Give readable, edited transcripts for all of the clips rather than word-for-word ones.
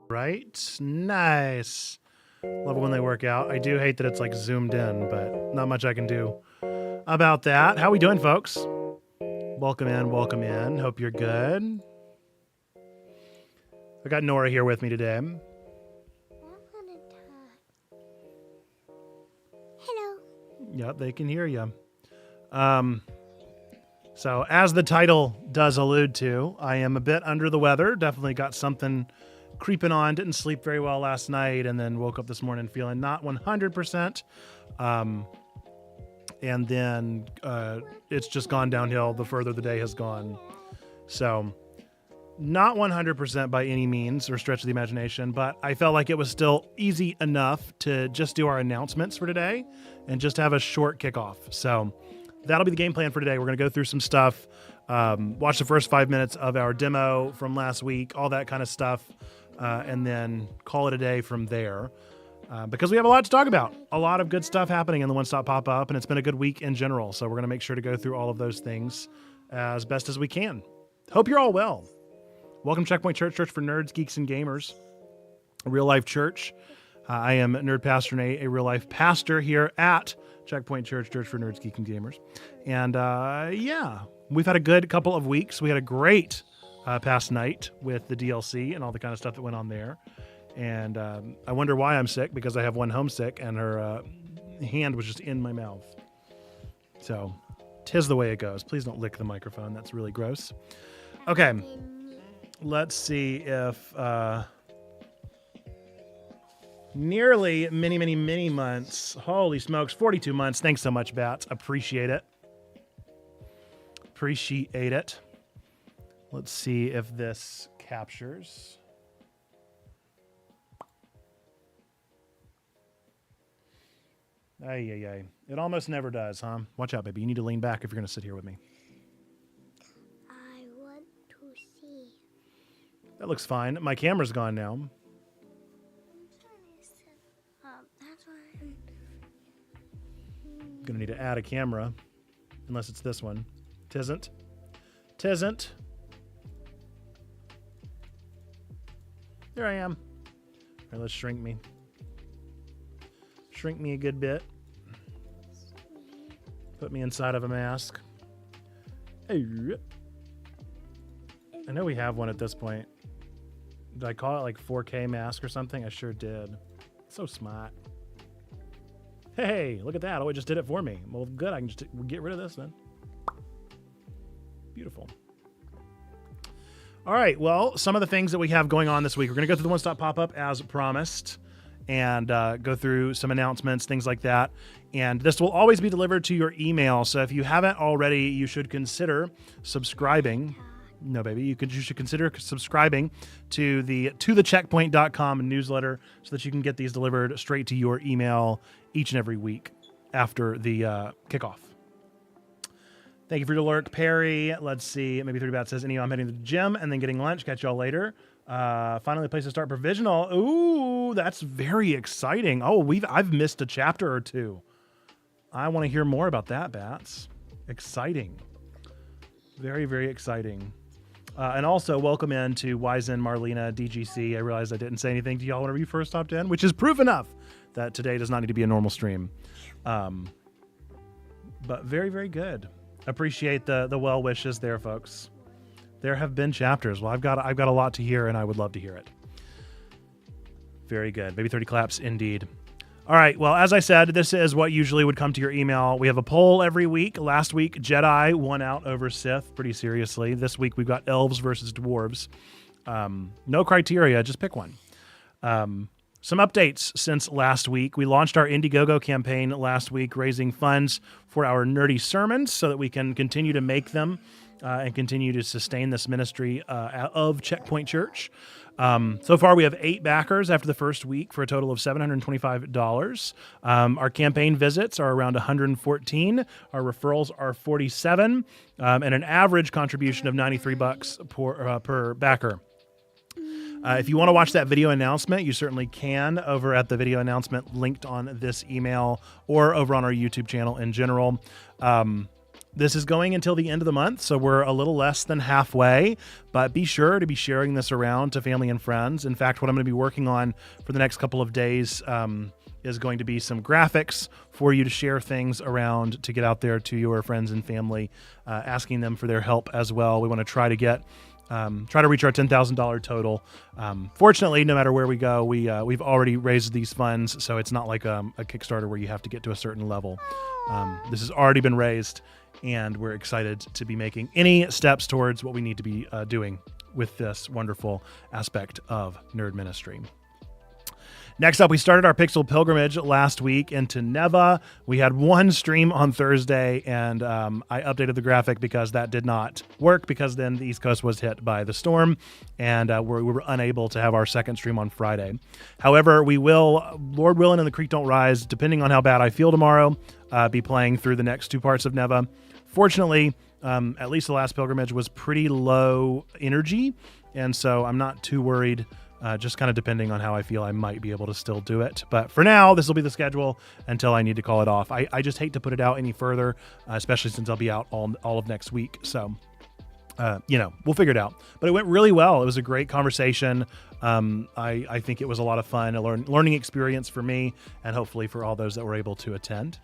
Right? Nice. Love it when they work out. I do hate that it's like zoomed in, but not much I can do about that. How we doing, folks? Welcome in, welcome in. Hope you're good. I got Nora here with me today. Hello. Yep, they can hear you. So as the title does allude to, I am a bit under the weather. Definitely got something creeping on. Didn't sleep very well last night, and then woke up this morning feeling not 100%. And then it's just gone downhill the further the day has gone. So not 100% by any means or stretch of the imagination, but I felt like it was still easy enough to just do our announcements for today and just have a short kickoff. So that'll be the game plan for today. We're going to go through some stuff, watch the first 5 minutes of our demo from last week, all that kind of stuff, and then call it a day from there. Because we have a lot to talk about, a lot of good stuff happening in the One Stop Pop-Up, and it's been a good week in general. So we're going to make sure to go through all of those things as best as we can. Hope you're all well. Welcome to Checkpoint Church, church for nerds, geeks, and gamers. A real-life church. I am Nerd Pastor Nate, a real-life pastor here at Checkpoint Church, church for nerds, geeks, and gamers. And yeah, we've had a good couple of weeks. We had a great past night with the DLC and all the kind of stuff that went on there. And I wonder why I'm sick, because I have one homesick and her hand was just in my mouth. So, 'tis the way it goes. Please don't lick the microphone. That's really gross. Okay, let's see if nearly many months. Holy smokes, 42 months. Thanks so much, Bats. Appreciate it. Appreciate it. Let's see if this captures. Ay. It almost never does, huh? Watch out, baby. You need to lean back if you're going to sit here with me. I want to see. That looks fine. My camera's gone now. That's why I'm Going to need to add a camera. Unless it's this one. Tisn't. There I am. All right, let's shrink me. Shrink me a good bit. Put me inside of a mask. I know we have one at this point. Did I call it like 4K mask or something? I sure did. So smart. Hey, look at that. Oh, it just did it for me. Well, good. I can just get rid of this then. Beautiful. All right. Well, some of the things that we have going on this week, we're going to go through the one-stop pop-up as promised and go through some announcements, things like that. And this will always be delivered to your email. So if you haven't already, you should consider subscribing. No, baby, you should consider subscribing to the tothecheckpoint.com newsletter so that you can get these delivered straight to your email each and every week after the kickoff. Thank you for your lurk, Perry. Let's see. Maybe 30 Bat says, anyway, I'm heading to the gym and then getting lunch. Catch y'all later. Finally, a place to start provisional. Ooh, that's very exciting. Oh, I've missed a chapter or two. I want to hear more about that, Bats. Exciting. Very, very exciting. And also, welcome in to Wizen, Marlena, DGC. I realized I didn't say anything to y'all whenever you first stopped in, which is proof enough that today does not need to be a normal stream. But very, very good. Appreciate the well wishes there, folks. There have been chapters. Well, I've got a lot to hear, and I would love to hear it. Very good. Maybe 30 claps, indeed. All right. Well, as I said, this is what usually would come to your email. We have a poll every week. Last week, Jedi won out over Sith pretty seriously. This week, we've got elves versus dwarves. No criteria. Just pick one. Some updates since last week. We launched our Indiegogo campaign last week, raising funds for our nerdy sermons so that we can continue to make them and continue to sustain this ministry of Checkpoint Church. So far, we have 8 backers after the first week for a total of $725. Our campaign visits are around 114. Our referrals are 47, and an average contribution of $93 per backer. If you want to watch that video announcement, you certainly can over at the video announcement linked on this email or over on our YouTube channel in general. This is going until the end of the month, so we're a little less than halfway, but be sure to be sharing this around to family and friends. In fact, what I'm going to be working on for the next couple of days is going to be some graphics for you to share things around to get out there to your friends and family, asking them for their help as well. We want to try to reach our $10,000 total. Fortunately, no matter where we go, we've already raised these funds, so it's not like a Kickstarter where you have to get to a certain level. This has already been raised, and we're excited to be making any steps towards what we need to be doing with this wonderful aspect of nerd ministry. Next up, we started our Pixel pilgrimage last week into Neva. We had one stream on Thursday, and I updated the graphic because that did not work because then the East Coast was hit by the storm, and we were unable to have our second stream on Friday. However, we will, Lord willing and the creek don't rise, depending on how bad I feel tomorrow, be playing through the next 2 parts of Neva. Fortunately, at least the last pilgrimage was pretty low energy, and so I'm not too worried. Just kind of depending on how I feel, I might be able to still do it. But for now, this will be the schedule until I need to call it off. I just hate to put it out any further, especially since I'll be out all of next week. So, we'll figure it out. But it went really well. It was a great conversation. I think it was a lot of fun, a learning experience for me, and hopefully for all those that were able to attend.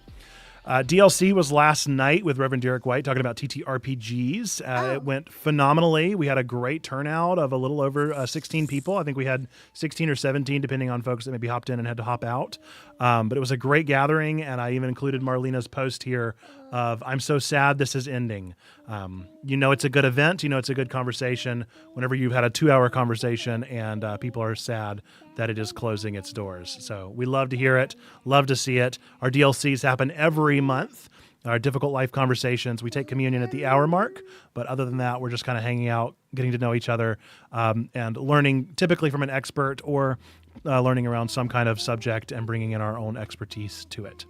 DLC was last night with Reverend Derek White talking about TTRPGs. It went phenomenally. We had a great turnout of a little over 16 people. I think we had 16 or 17, depending on folks that maybe hopped in and had to hop out. But it was a great gathering, and I even included Marlena's post here of, I'm so sad this is ending. It's a good event. It's a good conversation whenever you've had a 2-hour conversation and people are sad that it is closing its doors. So we love to hear it, love to see it. Our DLCs happen every month. Our difficult life conversations, we take communion at the hour mark, but other than that, we're just kind of hanging out, getting to know each other, and learning typically from an expert or learning around some kind of subject and bringing in our own expertise to it.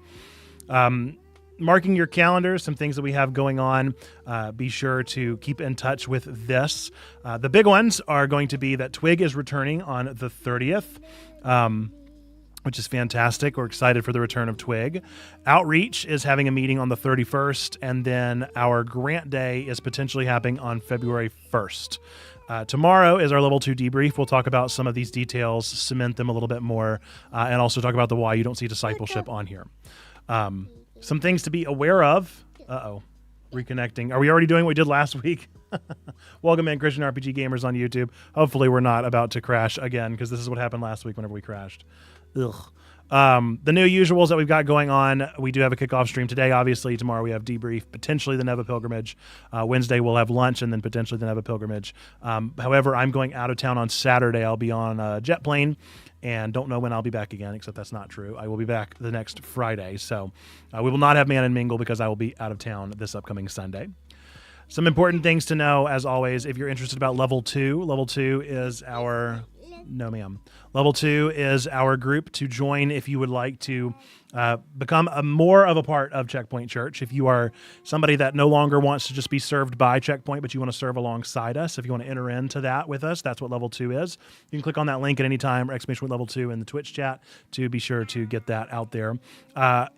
Marking your calendars, some things that we have going on. Be sure to keep in touch with this. The big ones are going to be that Twig is returning on the 30th, which is fantastic. We're excited for the return of Twig. Outreach is having a meeting on the 31st, and then our grant day is potentially happening on February 1st. Tomorrow is our level 2 debrief. We'll talk about some of these details, cement them a little bit more, and also talk about the why you don't see discipleship on here. Some things to be aware of. Uh-oh. reconnecting. Are we already doing what we did last week? Welcome in, Christian RPG Gamers on YouTube. Hopefully we're not about to crash again, because this is what happened last week whenever we crashed. Ugh. The new usuals that we've got going on, we do have a kickoff stream today. Obviously, tomorrow we have debrief, potentially the Neva pilgrimage. Wednesday we'll have lunch, and then potentially the Neva pilgrimage. However, I'm going out of town on Saturday. I'll be on a jet plane, and don't know when I'll be back again, except that's not true. I will be back the next Friday. So we will not have Man and Mingle because I will be out of town this upcoming Sunday. Some important things to know, as always, if you're interested about Level 2. Level 2 is our... No, ma'am. Level 2 is our group to join if you would like to become more of a part of Checkpoint Church. If you are somebody that no longer wants to just be served by Checkpoint, but you want to serve alongside us, if you want to enter into that with us, that's what Level 2 is. You can click on that link at any time, or ! Level 2 in the Twitch chat to be sure to get that out there.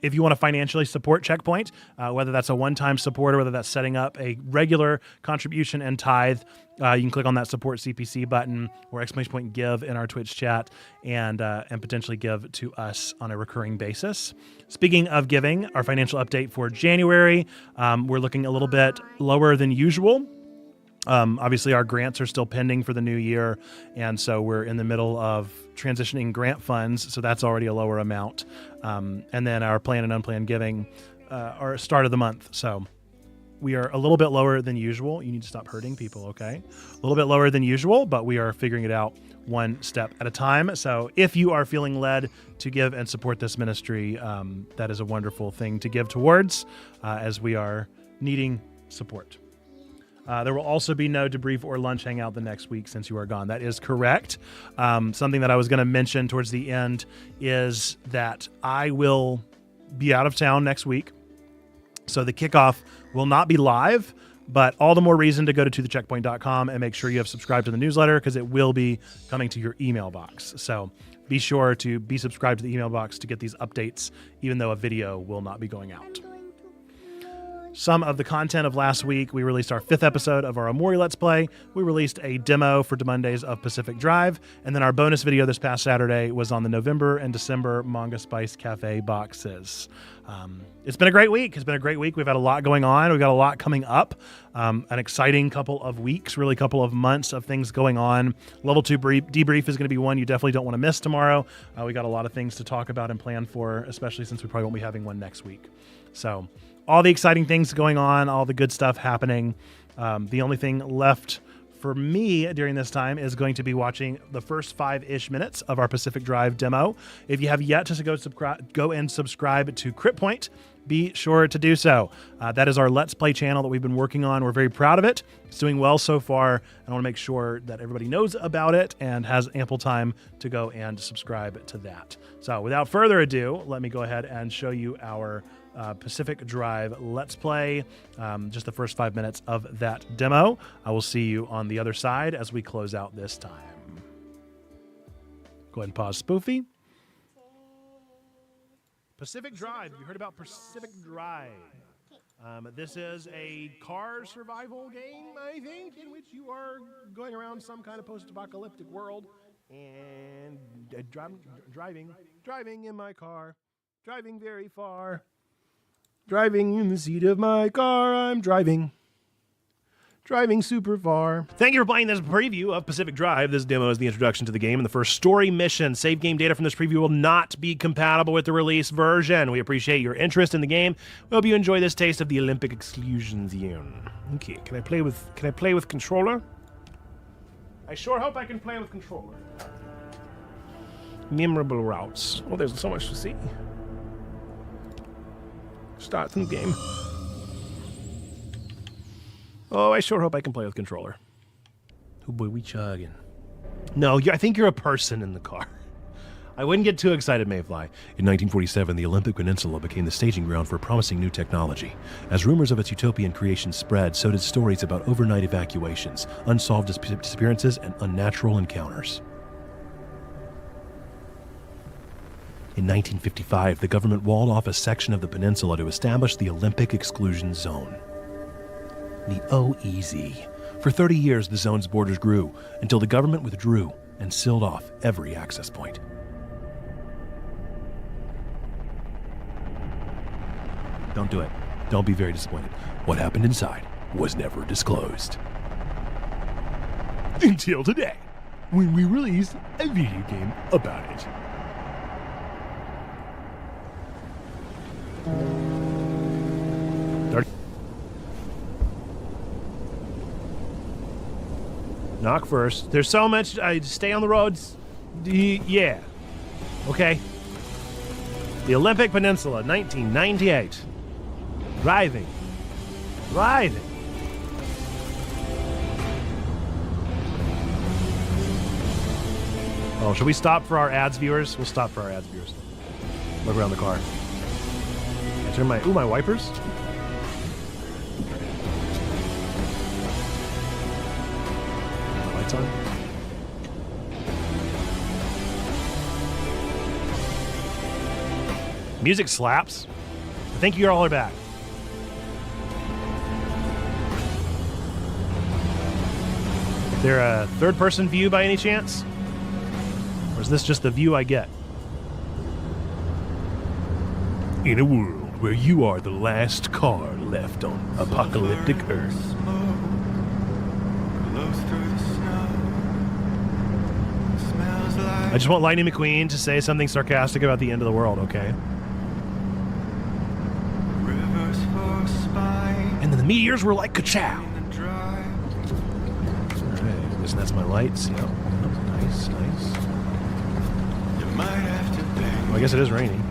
If you want to financially support Checkpoint, whether that's a one-time support or whether that's setting up a regular contribution and tithe, you can click on that support CPC button or ! Give in our Twitch chat and potentially give to us on a recurring basis. Speaking of giving, our financial update for January, we're looking a little bit lower than usual. Obviously, our grants are still pending for the new year, and so we're in the middle of transitioning grant funds, so that's already a lower amount. And then our planned and unplanned giving are start of the month, so we are a little bit lower than usual. You need to stop hurting people, okay? A little bit lower than usual, but we are figuring it out one step at a time. So if you are feeling led to give and support this ministry, that is a wonderful thing to give towards as we are needing support. There will also be no debrief or lunch hangout the next week since you are gone. That is correct. Something that I was going to mention towards the end is that I will be out of town next week. So the kickoff will not be live, but all the more reason to go to tothecheckpoint.com and make sure you have subscribed to the newsletter, because it will be coming to your email box. So be sure to be subscribed to the email box to get these updates, even though a video will not be going out. Some of the content of last week, we released our 5th episode of our Omori Let's Play. We released a demo for Mondays of Pacific Drive. And then our bonus video this past Saturday was on the November and December Manga Spice Cafe boxes. It's been a great week. We've had a lot going on. We've got a lot coming up. An exciting couple of weeks, really couple of months of things going on. Level 2 debrief is going to be one you definitely don't want to miss tomorrow. We got a lot of things to talk about and plan for, especially since we probably won't be having one next week. So all the exciting things going on, all the good stuff happening. The only thing left for me during this time is going to be watching the first 5-ish minutes of our Pacific Drive demo. If you have yet to go and subscribe to Crit Point, be sure to do so. That is our Let's Play channel that we've been working on. We're very proud of it. It's doing well so far. I want to make sure that everybody knows about it and has ample time to go and subscribe to that. So without further ado, let me go ahead and show you our Pacific Drive Let's Play, just the first 5 minutes of that demo. I will see you on the other side as we close out this time. Go ahead and pause Spoofy. Pacific Drive. You heard about Pacific Drive. This is a car survival game, I think, in which you are going around some kind of post-apocalyptic world and driving in my car, driving very far. Driving in the seat of my car, I'm driving super far. Thank you for playing this preview of Pacific Drive. This demo is the introduction to the game and the first story mission. Save game data from this preview will not be compatible with the release version. We appreciate your interest in the game. We hope you enjoy this taste of the Olympic exclusion zone. Okay, can I play with controller? I sure hope I can play with controller. Memorable routes. Oh, there's so much to see. Start the game. Oh, I sure hope I can play with controller. Oh boy, we chugging. No, I think you're a person in the car. I wouldn't get too excited, Mayfly. In 1947, the Olympic Peninsula became the staging ground for promising new technology. As rumors of its utopian creation spread, so did stories about overnight evacuations, unsolved disappearances, and unnatural encounters. In 1955, the government walled off a section of the peninsula to establish the Olympic Exclusion Zone. The OEZ. For 30 years, the zone's borders grew, until the government withdrew and sealed off every access point. Don't do it. Don't be very disappointed. What happened inside was never disclosed. Until today, when we released a video game about it. Knock first. There's so much. I stay on the roads. Yeah. Okay. The Olympic Peninsula, 1998. Driving. Oh, should we stop for our ads, viewers? We'll stop for our ads, viewers. Look around the car. I turn my wipers. Lights on. Music slaps. I think you all are back. Is there a third-person view by any chance? Or is this just the view I get? In a world where you are the last car left on apocalyptic Earth. I just want Lightning McQueen to say something sarcastic about the end of the world, okay? And then the meteors were like ka-chow. Alright, guess that's my lights. Yep. Nice. Well, I guess it is raining.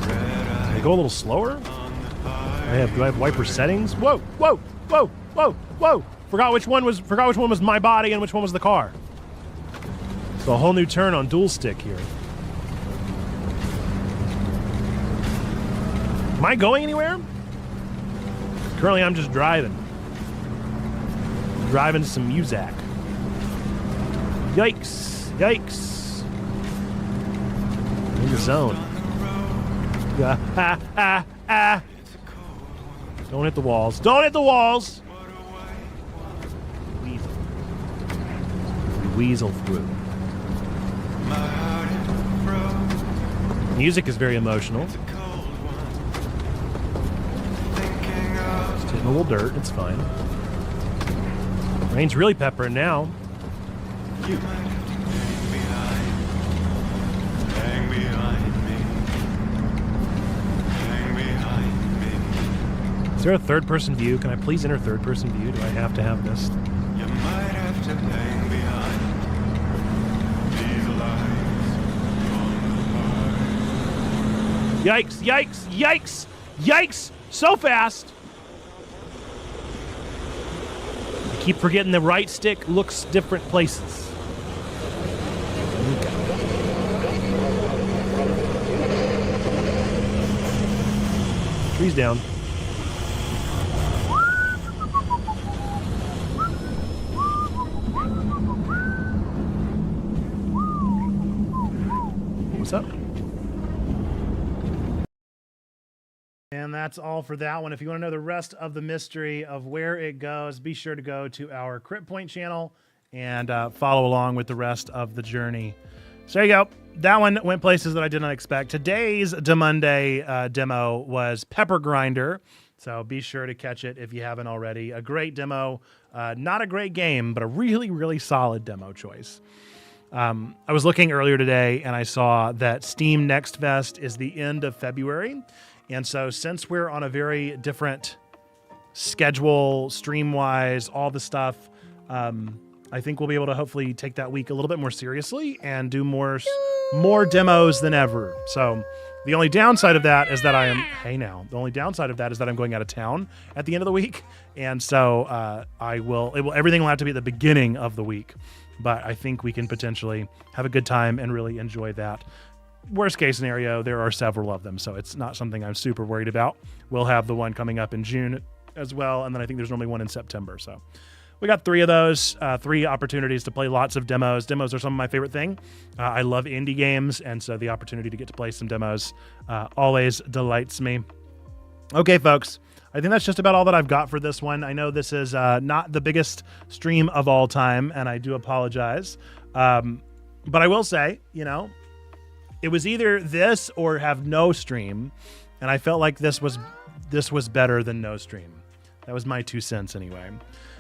Can I go a little slower? Do I have wiper settings? Whoa! Forgot which one was my body and which one was the car. So a whole new turn on dual stick here. Am I going anywhere? Currently, I'm just driving. Driving some music. Yikes. In the zone. Don't hit the walls. Weasel through. Music is very emotional. Just hitting a little dirt, it's fine. Rain's really peppering now. Is there a third-person view? Can I please enter third-person view? Do I have to have this? You might have to hang behind these lights on the heart. Yikes! So fast! I keep forgetting the right stick looks different places. Trees down. What's up? And that's all for that one. If you want to know the rest of the mystery of where it goes, be sure to go to our Crit Point channel and follow along with the rest of the journey. So there you go. That one went places that I did not expect. Today's Demonday demo was Pepper Grinder. So be sure to catch it if you haven't already. A great demo. Not a great game, but a really, really solid demo choice. I was looking earlier today and I saw that Steam Next Fest is the end of February. And so since we're on a very different schedule, stream-wise, all the stuff, I think we'll be able to hopefully take that week a little bit more seriously and do more demos than ever. So the only downside of that is that the only downside of that is that I'm going out of town at the end of the week. And so everything will have to be at the beginning of the week. But I think we can potentially have a good time and really enjoy that. Worst case scenario, there are several of them, so it's not something I'm super worried about. We'll have the one coming up in June as well, and then I think there's normally one in September. So we got 3 of those, 3 opportunities to play lots of demos. Demos are some of my favorite thing. I love indie games, and so the opportunity to get to play some demos always delights me. Okay, folks. I think that's just about all that I've got for this one. I know this is not the biggest stream of all time, and I do apologize. But I will say, it was either this or have no stream, and I felt like this was this was better than no stream. That was my 2 cents anyway.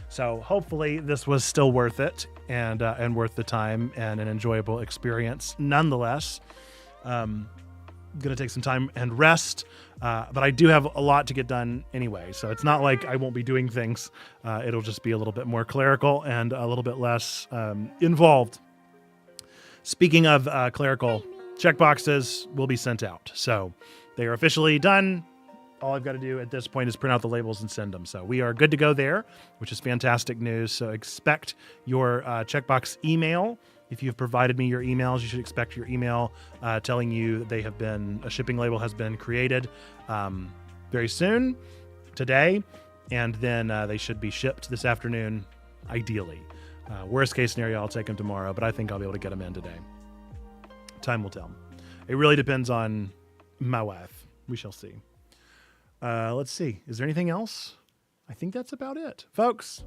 So hopefully this was still worth it and worth the time and an enjoyable experience. Nonetheless, going to take some time and rest, but I do have a lot to get done anyway. So it's not like I won't be doing things. It'll just be a little bit more clerical and a little bit less involved. Speaking of clerical, checkboxes will be sent out. So they are officially done. All I've got to do at this point is print out the labels and send them. So we are good to go there, which is fantastic news. So expect your checkbox email. If you've provided me your emails, you should expect your email telling you that a shipping label has been created very soon, today, and then they should be shipped this afternoon, ideally. Worst case scenario, I'll take them tomorrow, but I think I'll be able to get them in today. Time will tell. It really depends on my wife. We shall see. Let's see. Is there anything else? I think that's about it. Folks,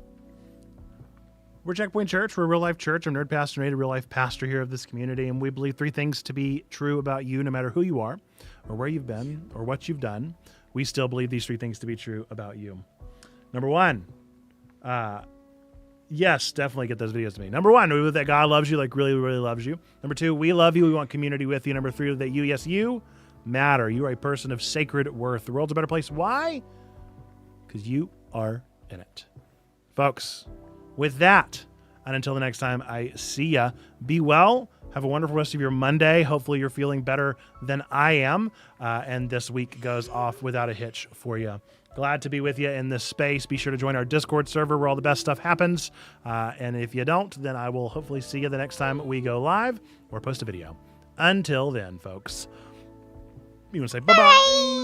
we're Checkpoint Church. We're a real-life church. I'm Nerd Pastor Nate, a real-life pastor here of this community, and we believe 3 things to be true about you, no matter who you are, or where you've been, or what you've done. We still believe these 3 things to be true about you. Number 1, yes, definitely get those videos to me. Number 1, we believe that God loves you, like really, really loves you. Number 2, we love you. We want community with you. Number 3, that you, yes, you matter. You are a person of sacred worth. The world's a better place. Why? Because you are in it. Folks, with that, and until the next time I see ya, be well. Have a wonderful rest of your Monday. Hopefully you're feeling better than I am, and this week goes off without a hitch for you. Glad to be with you in this space. Be sure to join our Discord server where all the best stuff happens. And if you don't, then I will hopefully see you the next time we go live or post a video. Until then, folks, you want to say bye-bye?